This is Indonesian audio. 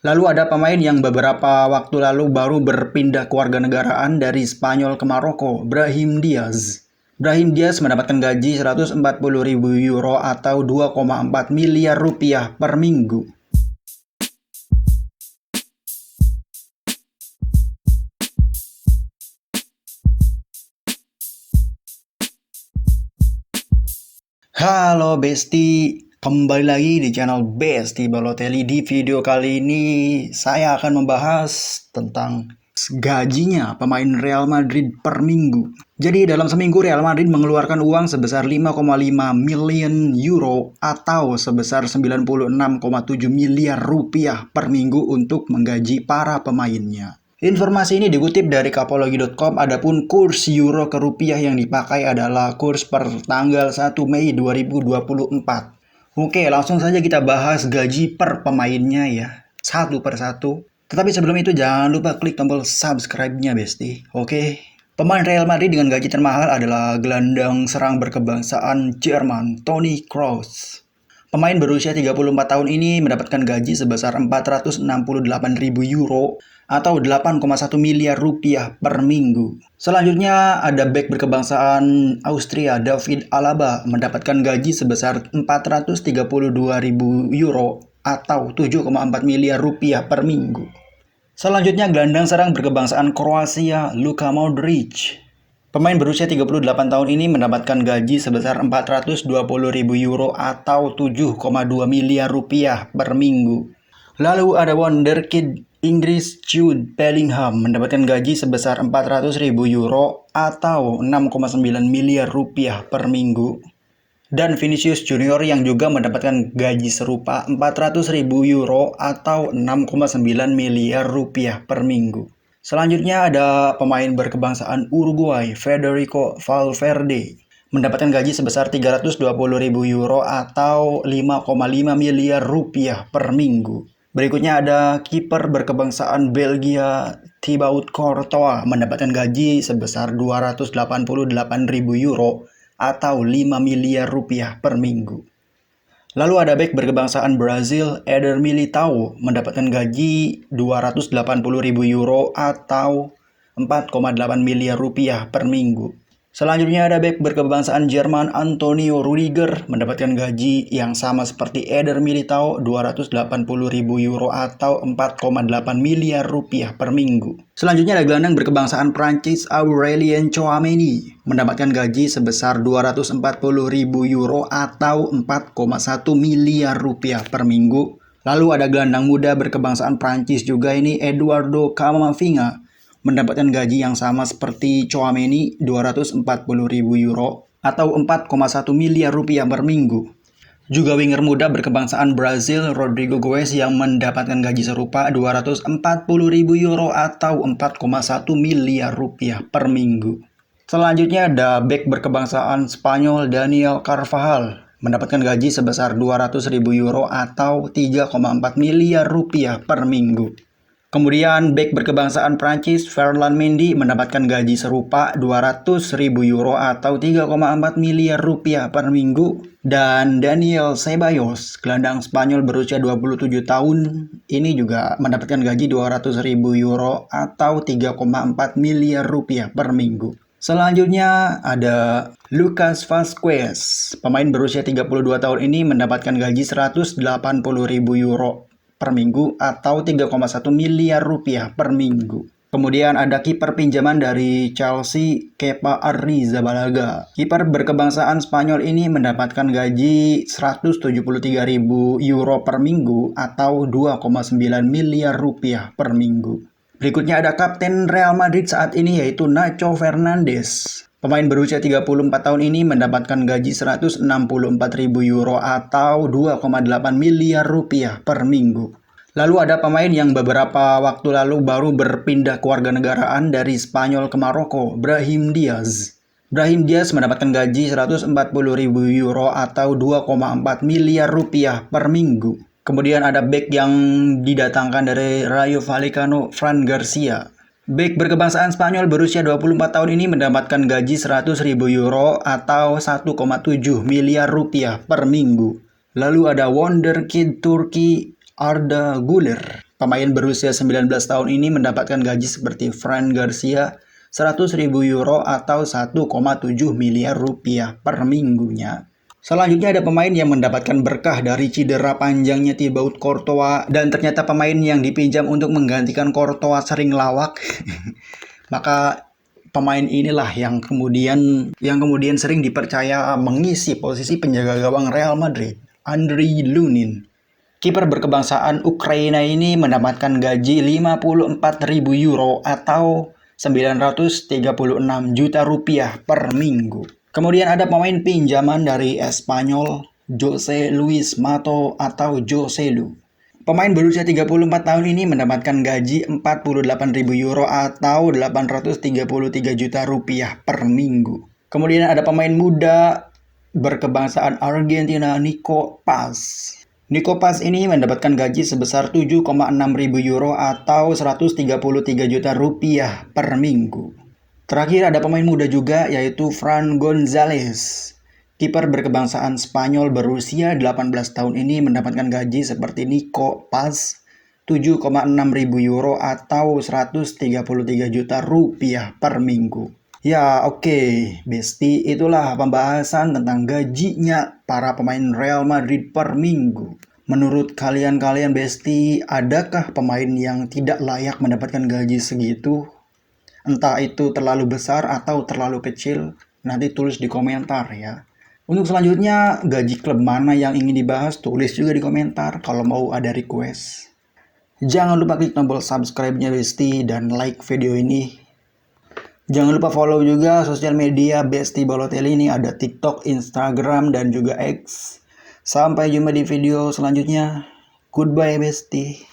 Lalu ada pemain yang beberapa waktu lalu baru berpindah kewarganegaraan dari Spanyol ke Maroko, Brahim Diaz. Brahim Diaz mendapatkan gaji 140.000 euro atau 2,4 miliar rupiah per minggu. Halo Besti, kembali lagi di channel Besti Balotelli. Di video kali ini saya akan membahas tentang gajinya pemain Real Madrid per minggu. Jadi dalam seminggu Real Madrid mengeluarkan uang sebesar 5,5 miliar euro atau sebesar 96,7 miliar rupiah per minggu untuk menggaji para pemainnya. Informasi ini dikutip dari kapologi.com, adapun kurs euro ke rupiah yang dipakai adalah kurs per tanggal 1 Mei 2024. Oke, langsung saja kita bahas gaji per pemainnya ya, satu per satu. Tetapi sebelum itu jangan lupa klik tombol subscribe-nya, Besti. Oke. Pemain Real Madrid dengan gaji termahal adalah gelandang serang berkebangsaan Jerman, Toni Kroos. Pemain berusia 34 tahun ini mendapatkan gaji sebesar 468.000 euro atau 8,1 miliar rupiah per minggu. Selanjutnya ada bek berkebangsaan Austria, David Alaba, mendapatkan gaji sebesar 432.000 euro atau 7,4 miliar rupiah per minggu. Selanjutnya gelandang serang berkebangsaan Kroasia, Luka Modric. Pemain berusia 38 tahun ini mendapatkan gaji sebesar 420.000 euro atau 7,2 miliar rupiah per minggu. Lalu ada wonderkid Inggris Jude Bellingham mendapatkan gaji sebesar 400.000 euro atau 6,9 miliar rupiah per minggu. Dan Vinicius Junior yang juga mendapatkan gaji serupa 400.000 euro atau 6,9 miliar rupiah per minggu. Selanjutnya ada pemain berkebangsaan Uruguay, Federico Valverde, mendapatkan gaji sebesar 320.000 euro atau 5,5 miliar rupiah per minggu. Berikutnya ada kiper berkebangsaan Belgia, Thibaut Courtois, mendapatkan gaji sebesar 288.000 euro atau 5 miliar rupiah per minggu. Lalu ada bek berkebangsaan Brazil, Eder Militao, mendapatkan gaji 280.000 euro atau 4,8 miliar rupiah per minggu. Selanjutnya ada bek berkebangsaan Jerman, Antonio Rudiger, mendapatkan gaji yang sama seperti Eder Militao, 280.000 euro atau 4,8 miliar rupiah per minggu. Selanjutnya ada gelandang berkebangsaan Prancis, Aurelien Tchouameni, mendapatkan gaji sebesar 240.000 euro atau 4,1 miliar rupiah per minggu. Lalu ada gelandang muda berkebangsaan Prancis juga ini, Eduardo Camavinga, mendapatkan gaji yang sama seperti Tchouameni, 240.000 euro atau 4,1 miliar rupiah per minggu. Juga winger muda berkebangsaan Brazil, Rodrigo Goes, yang mendapatkan gaji serupa 240.000 euro atau 4,1 miliar rupiah per minggu. Selanjutnya ada bek berkebangsaan Spanyol, Daniel Carvajal, mendapatkan gaji sebesar 200.000 euro atau 3,4 miliar rupiah per minggu. Kemudian bek berkebangsaan Prancis, Ferland Mendy, mendapatkan gaji serupa 200.000 euro atau 3,4 miliar rupiah per minggu. Dan Daniel Ceballos, gelandang Spanyol berusia 27 tahun, ini juga mendapatkan gaji 200.000 euro atau 3,4 miliar rupiah per minggu. Selanjutnya ada Lucas Vazquez, pemain berusia 32 tahun ini mendapatkan gaji 180.000 euro per minggu atau 3,1 miliar rupiah per minggu. Kemudian ada kiper pinjaman dari Chelsea, Kepa Arrizabalaga. Kiper berkebangsaan Spanyol ini mendapatkan gaji 173.000 euro per minggu atau 2,9 miliar rupiah per minggu. Berikutnya ada kapten Real Madrid saat ini yaitu Nacho Fernandes. Pemain berusia 34 tahun ini mendapatkan gaji 164.000 euro atau 2,8 miliar rupiah per minggu. Lalu ada pemain yang beberapa waktu lalu baru berpindah kewarganegaraan dari Spanyol ke Maroko, Brahim Diaz. Brahim Diaz mendapatkan gaji 140.000 euro atau 2,4 miliar rupiah per minggu. Kemudian ada bek yang didatangkan dari Rayo Vallecano, Fran Garcia. Bek berkebangsaan Spanyol berusia 24 tahun ini mendapatkan gaji 100.000 euro atau 1,7 miliar rupiah per minggu. Lalu ada wonderkid Turki, Arda Güler. Pemain berusia 19 tahun ini mendapatkan gaji seperti Fran Garcia 100.000 euro atau 1,7 miliar rupiah per minggunya. Selanjutnya ada pemain yang mendapatkan berkah dari cedera panjangnya Thibaut Courtois dan ternyata pemain yang dipinjam untuk menggantikan Courtois sering lawak. Maka pemain inilah yang kemudian sering dipercaya mengisi posisi penjaga gawang Real Madrid, Andriy Lunin. Kiper berkebangsaan Ukraina ini mendapatkan gaji 54.000 euro atau 936 juta rupiah per minggu. Kemudian ada pemain pinjaman dari Espanyol, Jose Luis Mato atau Jose Lu. Pemain berusia 34 tahun ini mendapatkan gaji 48.000 euro atau 833 juta rupiah per minggu. Kemudian ada pemain muda berkebangsaan Argentina, Nico Paz. Nico Paz ini mendapatkan gaji sebesar 7,6 ribu euro atau 133 juta rupiah per minggu. Terakhir ada pemain muda juga yaitu Fran González. Kiper berkebangsaan Spanyol berusia 18 tahun ini mendapatkan gaji seperti Nico Paz 7,6 ribu euro atau 133 juta rupiah per minggu. Ya oke, Besti, itulah pembahasan tentang gajinya para pemain Real Madrid per minggu. Menurut kalian Besti, adakah pemain yang tidak layak mendapatkan gaji segitu? Entah itu terlalu besar atau terlalu kecil, nanti tulis di komentar ya. Untuk selanjutnya, gaji klub mana yang ingin dibahas, tulis juga di komentar kalau mau ada request. Jangan lupa klik tombol subscribe-nya Besti dan like video ini. Jangan lupa follow juga sosial media Besti Balotelli ini, ada TikTok, Instagram, dan juga X. Sampai jumpa di video selanjutnya. Goodbye Besti.